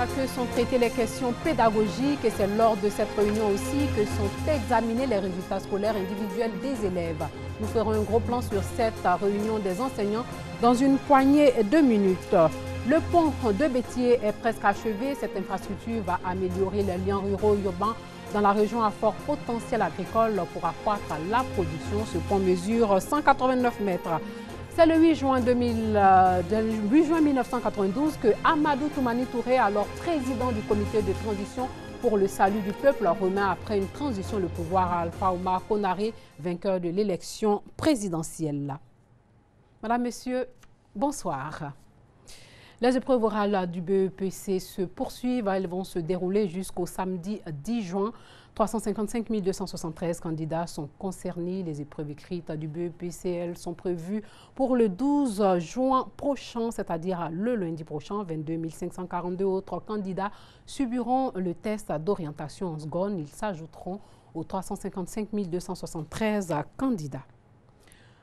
que sont traitées les questions pédagogiques et c'est lors de cette réunion aussi que sont examinés les résultats scolaires individuels des élèves. Nous ferons un gros plan sur cette réunion des enseignants dans une poignée de minutes. Le pont de Bétier est presque achevé. Cette infrastructure va améliorer les liens ruraux-urbains dans la région à fort potentiel agricole pour accroître la production. Ce pont mesure 189 mètres. C'est le 8 juin 1992 que Amadou Toumani Touré, alors président du comité de transition pour le salut du peuple, remet après une transition le pouvoir à Alpha Oumar Konaré, vainqueur de l'élection présidentielle. Madame, Monsieur, bonsoir. Les épreuves orales du BEPC se poursuivent. Elles vont se dérouler jusqu'au samedi 10 juin. 355 273 candidats sont concernés. Les épreuves écrites du BEPC, elles sont prévues pour le 12 juin prochain, c'est-à-dire le lundi prochain. 22 542 autres candidats subiront le test d'orientation en seconde. Ils s'ajouteront aux 355 273 candidats.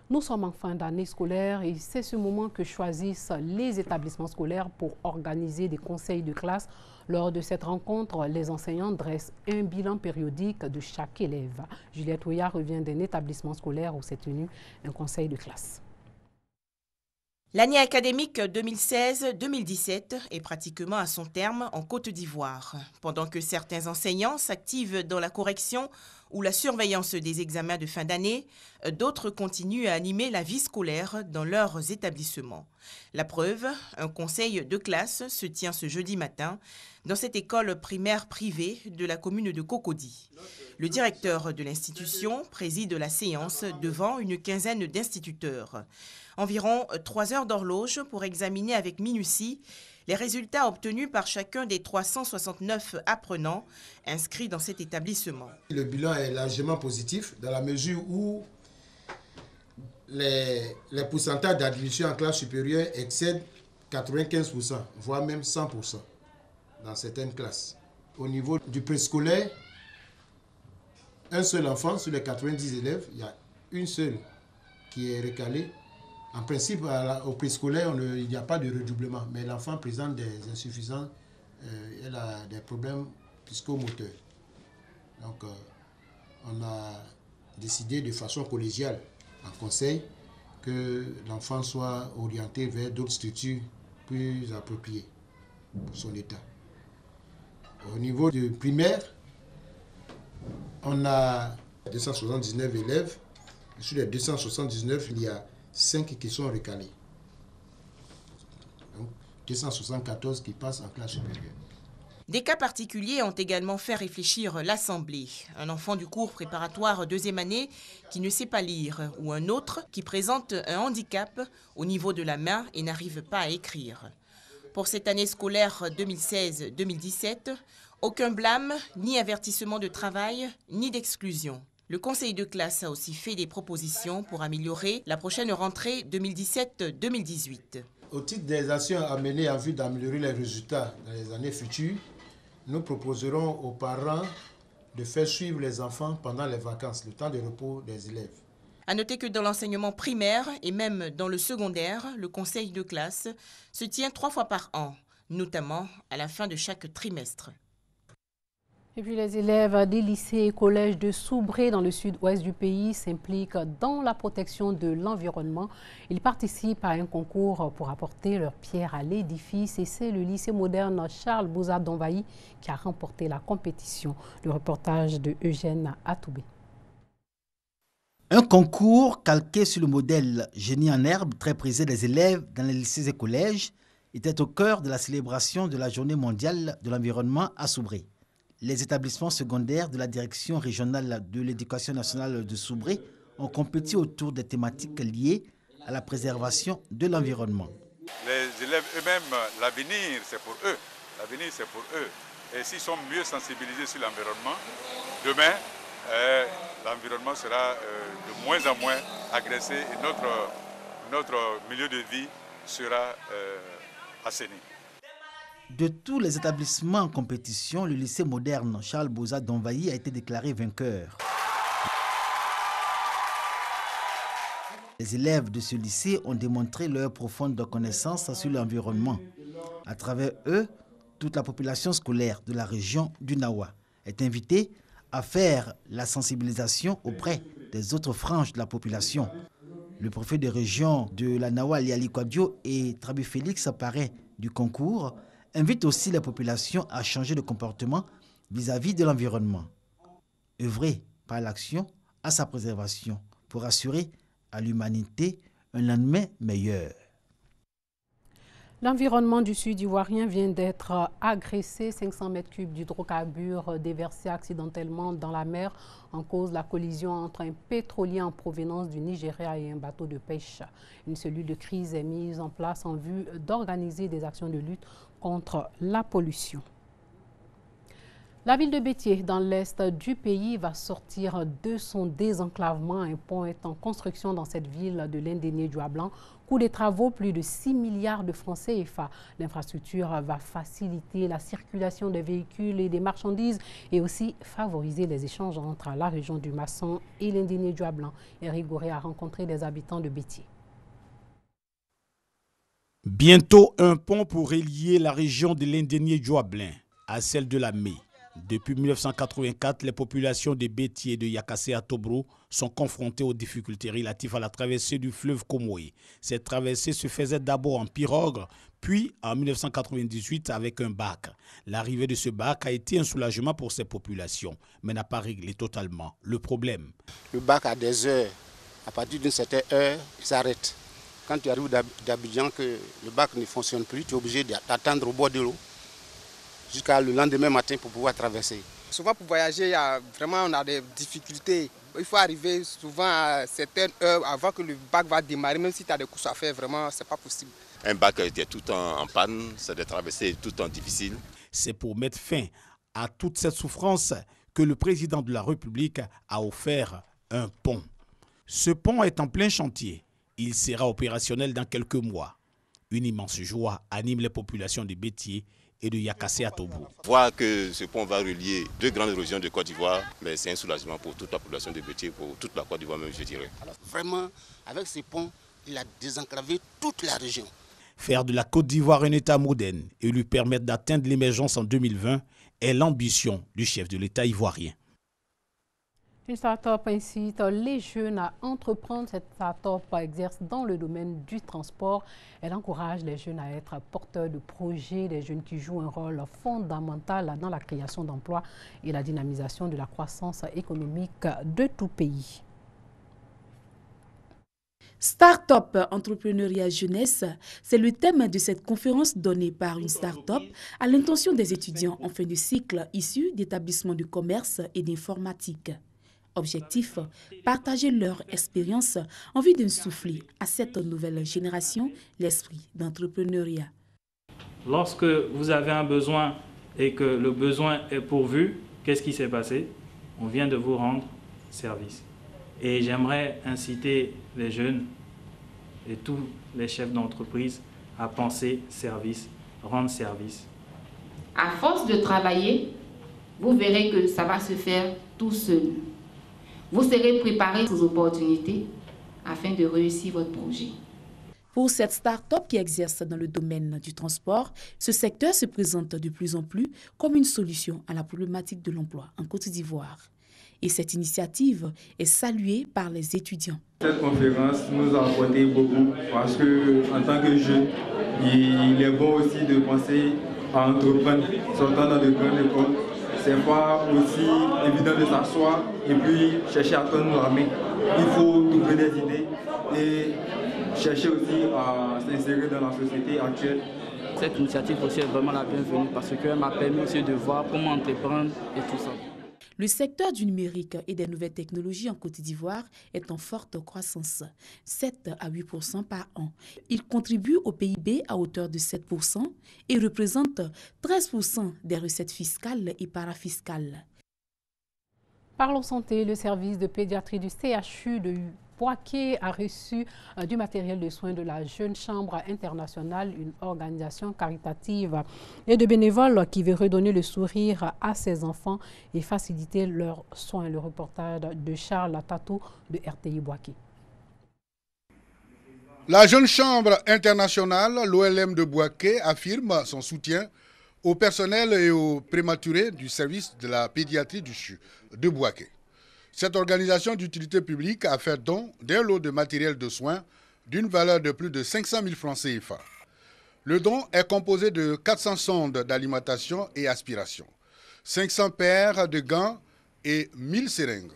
Nous sommes en fin d'année scolaire et c'est ce moment que choisissent les établissements scolaires pour organiser des conseils de classe. Lors de cette rencontre, les enseignants dressent un bilan périodique de chaque élève. Juliette Ouya revient d'un établissement scolaire où s'est tenu un conseil de classe. L'année académique 2016-2017 est pratiquement à son terme en Côte d'Ivoire. Pendant que certains enseignants s'activent dans la correction ou la surveillance des examens de fin d'année, d'autres continuent à animer la vie scolaire dans leurs établissements. La preuve, un conseil de classe se tient ce jeudi matin dans cette école primaire privée de la commune de Cocody. Le directeur de l'institution préside la séance devant une quinzaine d'instituteurs. Environ 3 heures d'horloge pour examiner avec minutie les résultats obtenus par chacun des 369 apprenants inscrits dans cet établissement. Le bilan est largement positif dans la mesure où les pourcentages d'admission en classe supérieure excèdent 95%, voire même 100% dans certaines classes. Au niveau du préscolaire, un seul enfant sur les 90 élèves, il y a une seule qui est recalée. En principe, au préscolaire, il n'y a pas de redoublement, mais l'enfant présente des insuffisances, elle a des problèmes psychomoteurs. Donc, on a décidé de façon collégiale, en conseil, que l'enfant soit orienté vers d'autres structures plus appropriées pour son état. Au niveau du primaire, on a 279 élèves. Sur les 279, il y a 5 qui sont recalés. Donc, 274 qui passent en classe supérieure. Des cas particuliers ont également fait réfléchir l'Assemblée. Un enfant du cours préparatoire deuxième année qui ne sait pas lire ou un autre qui présente un handicap au niveau de la main et n'arrive pas à écrire. Pour cette année scolaire 2016-2017, aucun blâme, ni avertissement de travail, ni d'exclusion. Le conseil de classe a aussi fait des propositions pour améliorer la prochaine rentrée 2017-2018. Au titre des actions à mener en vue d'améliorer les résultats dans les années futures, nous proposerons aux parents de faire suivre les enfants pendant les vacances, le temps de repos des élèves. À noter que dans l'enseignement primaire et même dans le secondaire, le conseil de classe se tient 3 fois par an, notamment à la fin de chaque trimestre. Et puis les élèves des lycées et collèges de Soubré dans le sud-ouest du pays s'impliquent dans la protection de l'environnement. Ils participent à un concours pour apporter leur pierre à l'édifice et c'est le lycée moderne Charles Bouza d'Envahi qui a remporté la compétition. Le reportage de Eugène Atoubé. Un concours calqué sur le modèle génie en herbe très prisé des élèves dans les lycées et collèges était au cœur de la célébration de la Journée mondiale de l'environnement à Soubré. Les établissements secondaires de la direction régionale de l'éducation nationale de Soubré ont compétit autour des thématiques liées à la préservation de l'environnement. Les élèves eux-mêmes, l'avenir c'est pour eux. L'avenir c'est pour eux. Et s'ils sont mieux sensibilisés sur l'environnement, demain, l'environnement sera de moins en moins agressé et notre milieu de vie sera assaini. De tous les établissements en compétition, le lycée moderne Charles Bouza d'Envahi a été déclaré vainqueur. Les élèves de ce lycée ont démontré leur profonde connaissance sur l'environnement. À travers eux, Toute la population scolaire de la région du Nawa est invitée à faire la sensibilisation auprès des autres franges de la population. Le préfet de région de la Nawa, Liali Kwadio, et Trabi Félix, parrain du concours, invite aussi la population à changer de comportement vis-à-vis de l'environnement. Œuvrer par l'action à sa préservation pour assurer à l'humanité un lendemain meilleur. L'environnement du sud ivoirien vient d'être agressé. 500 mètres cubes d'hydrocarbures déversés accidentellement dans la mer en cause de la collision entre un pétrolier en provenance du Nigeria et un bateau de pêche. Une cellule de crise est mise en place en vue d'organiser des actions de lutte contre la pollution. La ville de Bétié, dans l'est du pays, va sortir de son désenclavement. Un pont est en construction dans cette ville de l'Indénié-Djoua-Blanc. Coût des travaux, plus de 6 milliards de francs CFA. L'infrastructure va faciliter la circulation des véhicules et des marchandises et aussi favoriser les échanges entre la région du Masson et l'Indénié-Djoua-Blanc. Eric Goré a rencontré des habitants de Bétié. Bientôt un pont pour relier la région de l'Indénié-Djoua-Blanc à celle de la Mé. Depuis 1984, les populations de Bétié et de Yakassé à Tobro sont confrontées aux difficultés relatives à la traversée du fleuve Komoé. Cette traversée se faisait d'abord en pirogue, puis en 1998 avec un bac. L'arrivée de ce bac a été un soulagement pour ces populations, mais n'a pas réglé totalement le problème. Le bac a des heures. À partir d'une certaine heure, il s'arrête. Quand tu arrives d'Abidjan, que le bac ne fonctionne plus, tu es obligé d'attendre au bord de l'eau jusqu'à le lendemain matin pour pouvoir traverser. Souvent pour voyager, on a des difficultés. Il faut arriver souvent à certaines heures avant que le bac va démarrer, même si tu as des courses à faire, vraiment, ce n'est pas possible. Un bac était tout en panne, c'est des traversées tout en difficile. C'est pour mettre fin à toute cette souffrance que le président de la République a offert un pont. Ce pont est en plein chantier. Il sera opérationnel dans quelques mois. Une immense joie anime les populations de Bétié et de Yakassé à Tobro. Voir que ce pont va relier deux grandes régions de Côte d'Ivoire, mais c'est un soulagement pour toute la population de Bétié, pour toute la Côte d'Ivoire même, je dirais. Alors, vraiment, avec ce pont, il a désenclavé toute la région. Faire de la Côte d'Ivoire un État moderne et lui permettre d'atteindre l'émergence en 2020 est l'ambition du chef de l'État ivoirien. Une start-up incite les jeunes à entreprendre. Cette start-up exerce dans le domaine du transport. Elle encourage les jeunes à être porteurs de projets, des jeunes qui jouent un rôle fondamental dans la création d'emplois et la dynamisation de la croissance économique de tout pays. Start-up entrepreneuriat jeunesse, c'est le thème de cette conférence donnée par une start-up à l'intention des étudiants en fin de cycle issus d'établissements de commerce et d'informatique. Objectif, partager leur expérience en vue d'insuffler à cette nouvelle génération l'esprit d'entrepreneuriat. Lorsque vous avez un besoin et que le besoin est pourvu, qu'est-ce qui s'est passé? On vient de vous rendre service. Et j'aimerais inciter les jeunes et tous les chefs d'entreprise à penser service, rendre service. À force de travailler, vous verrez que ça va se faire tout seul. Vous serez préparés aux opportunités afin de réussir votre projet. Pour cette start-up qui exerce dans le domaine du transport, ce secteur se présente de plus en plus comme une solution à la problématique de l'emploi en Côte d'Ivoire. Et cette initiative est saluée par les étudiants. Cette conférence nous a apporté beaucoup parce qu'en tant que jeunes, il est bon aussi de penser à entreprendre, sortant dans de grandes écoles. C'est pas aussi évident de s'asseoir et puis chercher à tendre la main. Il faut trouver des idées et chercher aussi à s'insérer dans la société actuelle. Cette initiative aussi est vraiment la bienvenue parce qu'elle m'a permis aussi de voir comment entreprendre et tout ça. Le secteur du numérique et des nouvelles technologies en Côte d'Ivoire est en forte croissance, 7 à 8% par an. Il contribue au PIB à hauteur de 7% et représente 13% des recettes fiscales et parafiscales. Parlons santé, le service de pédiatrie du CHU de Bouaké a reçu du matériel de soins de la Jeune Chambre internationale, une organisation caritative et de bénévoles qui veut redonner le sourire à ses enfants et faciliter leurs soins. Le reportage de Charles Tatou de RTI Bouaké. La Jeune Chambre internationale, l'OLM de Bouaké, affirme son soutien au personnel et aux prématurés du service de la pédiatrie du CHU de Bouaké. Cette organisation d'utilité publique a fait don d'un lot de matériel de soins d'une valeur de plus de 500 000 francs CFA. Le don est composé de 400 sondes d'alimentation et aspiration, 500 paires de gants et 1000 seringues.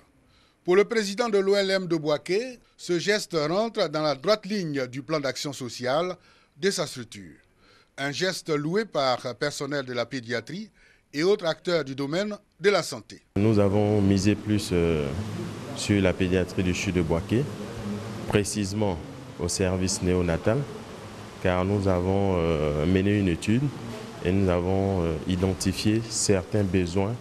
Pour le président de l'OLM de Bouaké, ce geste rentre dans la droite ligne du plan d'action sociale de sa structure. Un geste loué par personnel de la pédiatrie et autres acteurs du domaine de la santé. Nous avons misé plus sur la pédiatrie du CHU de Bouaké, précisément au service néonatal, car nous avons mené une étude et nous avons identifié certains besoins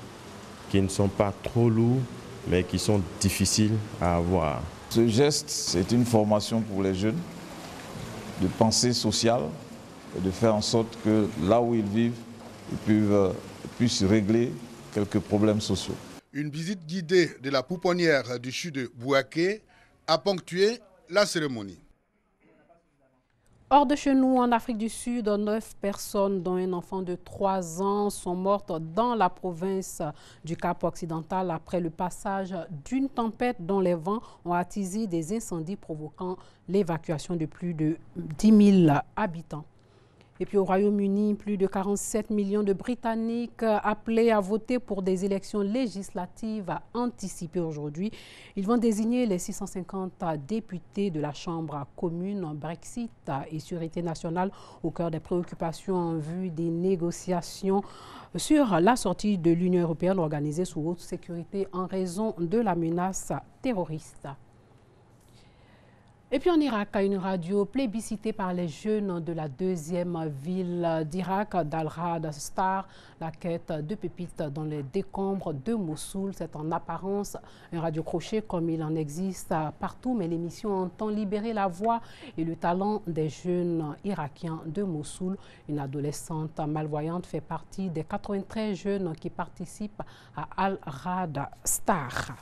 qui ne sont pas trop lourds, mais qui sont difficiles à avoir. Ce geste, c'est une formation pour les jeunes de pensée sociale et de faire en sorte que là où ils vivent, ils puissent régler quelques problèmes sociaux. Une visite guidée de la pouponnière du CHU de Bouaké a ponctué la cérémonie. Hors de chez nous, en Afrique du Sud, 9 personnes, dont un enfant de 3 ans, sont mortes dans la province du Cap-Occidental après le passage d'une tempête dont les vents ont attisé des incendies provoquant l'évacuation de plus de 10 000 habitants. Et puis au Royaume-Uni, plus de 47 millions de Britanniques appelés à voter pour des élections législatives anticipées aujourd'hui. Ils vont désigner les 650 députés de la Chambre commune. Brexit et sécurité nationale au cœur des préoccupations en vue des négociations sur la sortie de l'Union européenne organisée sous haute sécurité en raison de la menace terroriste. Et puis en Irak, une radio plébiscitée par les jeunes de la deuxième ville d'Irak, d'Al-Rad Star, la quête de pépites dans les décombres de Mossoul. C'est en apparence un radio-crochet comme il en existe partout, mais l'émission entend libérer la voix et le talent des jeunes irakiens de Mossoul. Une adolescente malvoyante fait partie des 93 jeunes qui participent à Al-Rad Star.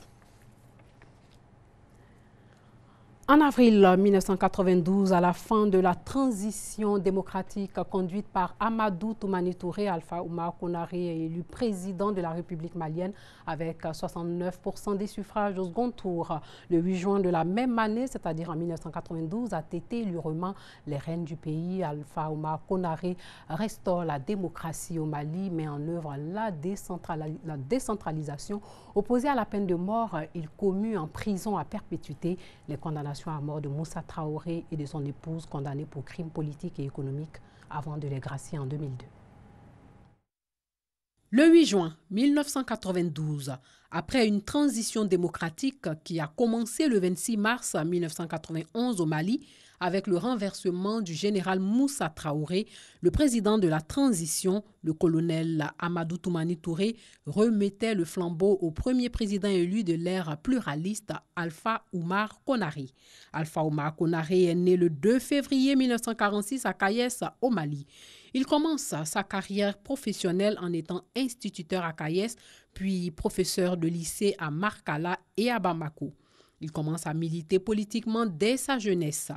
En avril 1992, à la fin de la transition démocratique conduite par Amadou Toumani Touré, Alpha Oumar Konaré est élu président de la République malienne avec 69% des suffrages au second tour. Le 8 juin de la même année, c'est-à-dire en 1992, à Tété, lui remet les rênes du pays. Alpha Oumar Konaré restaure la démocratie au Mali, met en œuvre la décentralisation. Opposé à la peine de mort, il commue en prison à perpétuité les condamnations à mort de Moussa Traoré et de son épouse condamnés pour crimes politiques et économiques avant de les gracier en 2002. Le 8 juin 1992, après une transition démocratique qui a commencé le 26 mars 1991 au Mali, avec le renversement du général Moussa Traoré, le président de la transition, le colonel Amadou Toumani Touré, remettait le flambeau au premier président élu de l'ère pluraliste, Alpha Oumar Konaré. Alpha Oumar Konaré est né le 2 février 1946 à Kayes, au Mali. Il commence sa carrière professionnelle en étant instituteur à Kayes, puis professeur de lycée à Markala et à Bamako. Il commence à militer politiquement dès sa jeunesse.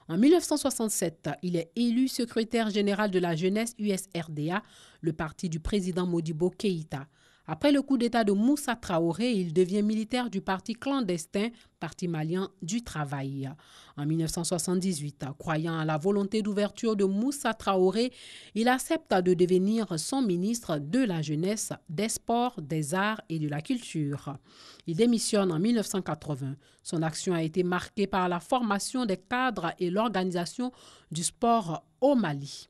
En 1967, il est élu secrétaire général de la jeunesse USRDA, le parti du président Modibo Keïta. Après le coup d'État de Moussa Traoré, il devient militaire du parti clandestin, Parti malien du travail. En 1978, croyant à la volonté d'ouverture de Moussa Traoré, il accepte de devenir son ministre de la jeunesse, des sports, des arts et de la culture. Il démissionne en 1980. Son action a été marquée par la formation des cadres et l'organisation du sport au Mali.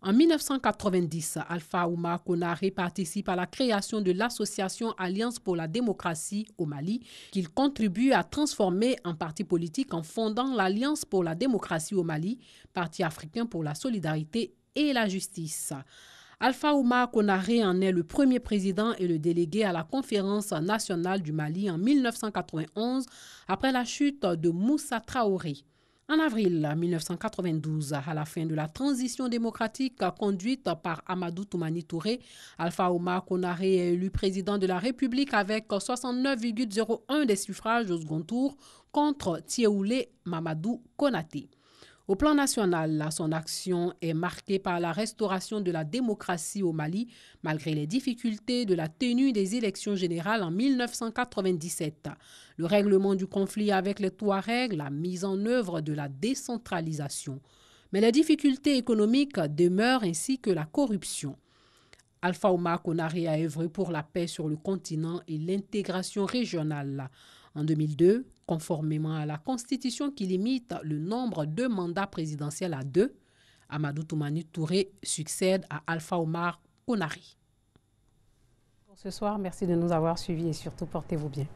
En 1990, Alpha Oumar Konaré participe à la création de l'association Alliance pour la démocratie au Mali, qu'il contribue à transformer en parti politique en fondant l'Alliance pour la démocratie au Mali, parti africain pour la solidarité et la justice. Alpha Oumar Konaré en est le premier président et le délégué à la conférence nationale du Mali en 1991, après la chute de Moussa Traoré. En avril 1992, à la fin de la transition démocratique conduite par Amadou Toumani Touré, Alpha Oumar Konaré est élu président de la République avec 69,01 des suffrages au second tour contre Thieoulé Mamadou Konaté. Au plan national, son action est marquée par la restauration de la démocratie au Mali, malgré les difficultés de la tenue des élections générales en 1997. Le règlement du conflit avec les Touaregs, la mise en œuvre de la décentralisation. Mais les difficultés économiques demeurent ainsi que la corruption. Alpha Oumar Konaré a œuvré pour la paix sur le continent et l'intégration régionale. En 2002, conformément à la Constitution qui limite le nombre de mandats présidentiels à 2, Amadou Toumani Touré succède à Alpha Oumar Konaré. Pour ce soir, merci de nous avoir suivis et surtout portez-vous bien.